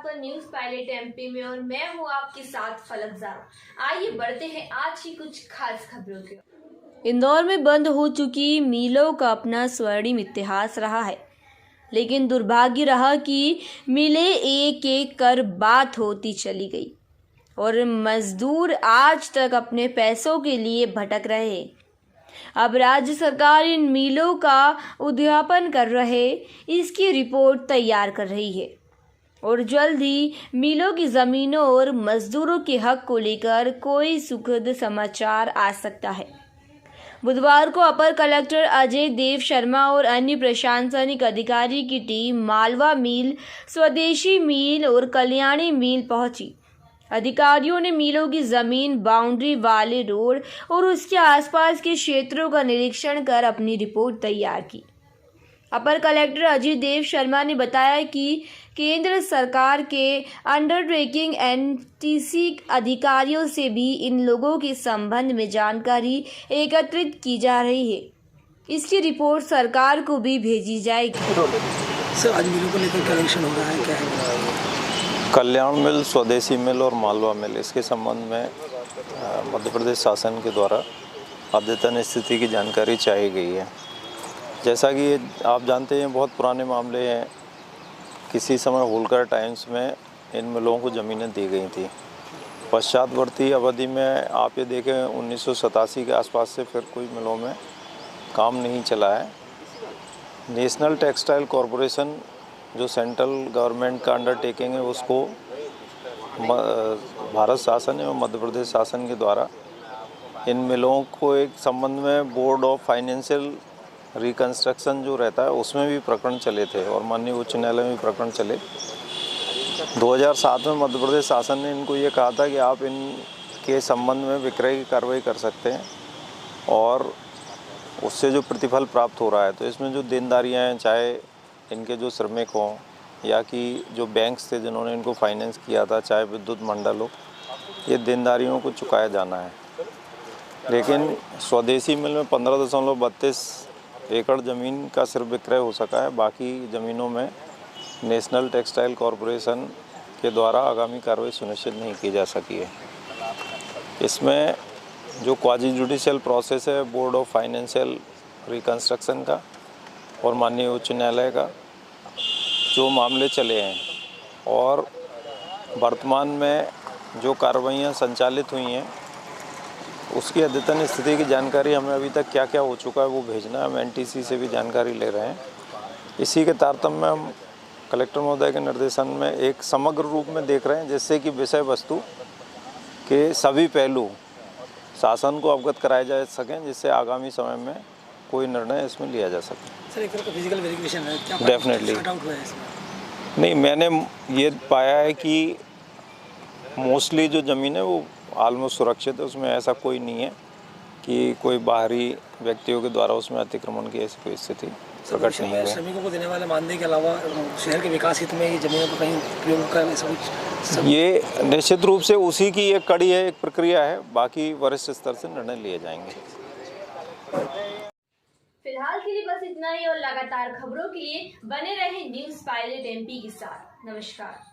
आपका news pilot MP में और मैं हूं आपके साथ फलक ज़ारा। आइए बढ़ते हैं आज की कुछ खास खबरों की। इंदौर में बंद हो चुकी मिलों का अपना स्वर्णिम इतिहास रहा है, लेकिन दुर्भाग्य रहा कि मिलें एक एक कर बात होती चली गई और मजदूर आज तक अपने पैसों के लिए भटक रहे हैं। अब राज्य सरकार इन मिलों का उद्यापन कर रहे इसकी रिपोर्ट तैयार कर रही है और जल्द ही मिलों की जमीनों और मजदूरों के हक को लेकर कोई सुखद समाचार आ सकता है। बुधवार को अपर कलेक्टर अजय देव शर्मा और अन्य प्रशासनिक अधिकारी की टीम मालवा मिल, स्वदेशी मिल और कल्याणी मिल पहुंची। अधिकारियों ने मिलों की जमीन, बाउंड्री वाले रोड और उसके आसपास के क्षेत्रों का निरीक्षण कर अपनी रिपोर्ट तैयार की। अपर कलेक्टर अजय देव शर्मा ने बताया कि केंद्र सरकार के अंडरटेकिंग एनटीसी अधिकारियों से भी इन लोगों के संबंध में जानकारी एकत्रित की जा रही है। इसकी रिपोर्ट सरकार को भी भेजी जाएगी। सर, आज मिलों को लेकर कलेक्शन हो रहा है, क्या है? कल्याण मिल, स्वदेशी मिल और मालवा मिल, इसके संबंध में मध्य प्रदेश शासन के द्वारा अद्यतन स्थिति की जानकारी चाहिए गई है। जैसा कि आप जानते हैं, बहुत पुराने मामले हैं। किसी समय होलकर टाइम्स में इन मिलों को ज़मीनें दी गई थी। पश्चातवर्ती अवधि में आप ये देखें 1987 के आसपास से फिर कोई मिलों में काम नहीं चला है। नेशनल टेक्सटाइल कॉरपोरेशन जो सेंट्रल गवर्नमेंट का अंडरटेकिंग है, उसको भारत शासन एवं मध्य प्रदेश शासन के द्वारा इन मिलों को एक संबंध में बोर्ड ऑफ फाइनेंशियल रिकंस्ट्रक्शन जो रहता है उसमें भी प्रकरण चले थे और माननीय उच्च न्यायालय में भी प्रकरण चले। 2007 में मध्य प्रदेश शासन ने इनको ये कहा था कि आप इनके संबंध में विक्रय की कार्रवाई कर सकते हैं और उससे जो प्रतिफल प्राप्त हो रहा है, तो इसमें जो देनदारियाँ हैं, चाहे इनके जो श्रमिक हों या कि जो बैंक्स थे जिन्होंने इनको फाइनेंस किया था, चाहे विद्युत मंडल हो, ये देनदारियों को चुकाया जाना है। लेकिन स्वदेशी मिल में 15.32 एकड़ ज़मीन का सिर्फ विक्रय हो सका है। बाकी ज़मीनों में नेशनल टेक्सटाइल कॉरपोरेशन के द्वारा आगामी कार्रवाई सुनिश्चित नहीं की जा सकी है। इसमें जो क्वाजी जुडिशियल प्रोसेस है बोर्ड ऑफ फाइनेंशियल रिकंस्ट्रक्शन का और माननीय उच्च न्यायालय का, जो मामले चले हैं और वर्तमान में जो कार्रवाइयाँ संचालित हुई हैं, उसकी अद्यतन स्थिति की जानकारी हमें अभी तक क्या क्या हो चुका है वो भेजना है। हम एनटीसी से भी जानकारी ले रहे हैं। इसी के तारतम्य में हम कलेक्टर महोदय के निर्देशन में एक समग्र रूप में देख रहे हैं, जिससे कि विषय वस्तु के सभी पहलू शासन को अवगत कराए जा सकें, जिससे आगामी समय में कोई निर्णय इसमें लिया जा सके। सर, एक तरह का फिजिकल वेरिफिकेशन है क्या? डेफिनेटली नहीं, मैंने ये पाया है कि मोस्टली जो ज़मीन है वो ऑलमोस्ट सुरक्षित है। उसमें ऐसा कोई नहीं है कि कोई बाहरी व्यक्तियों के द्वारा उसमें अतिक्रमण की ऐसी कोई स्थिति प्रकट नहीं है। श्रमिकों को देने वाले मानदेय के अलावा शहर के विकास हित में ये जमीनों का कहीं उपयोग का ऐसा कुछ? ये निश्चित रूप से उसी की एक कड़ी है, एक प्रक्रिया है। बाकी वरिष्ठ स्तर से निर्णय लिए जाएंगे। फिलहाल के लिए बस इतना ही और लगातार खबरों के लिए बने रहे न्यूज पायलट एमपी के साथ। नमस्कार।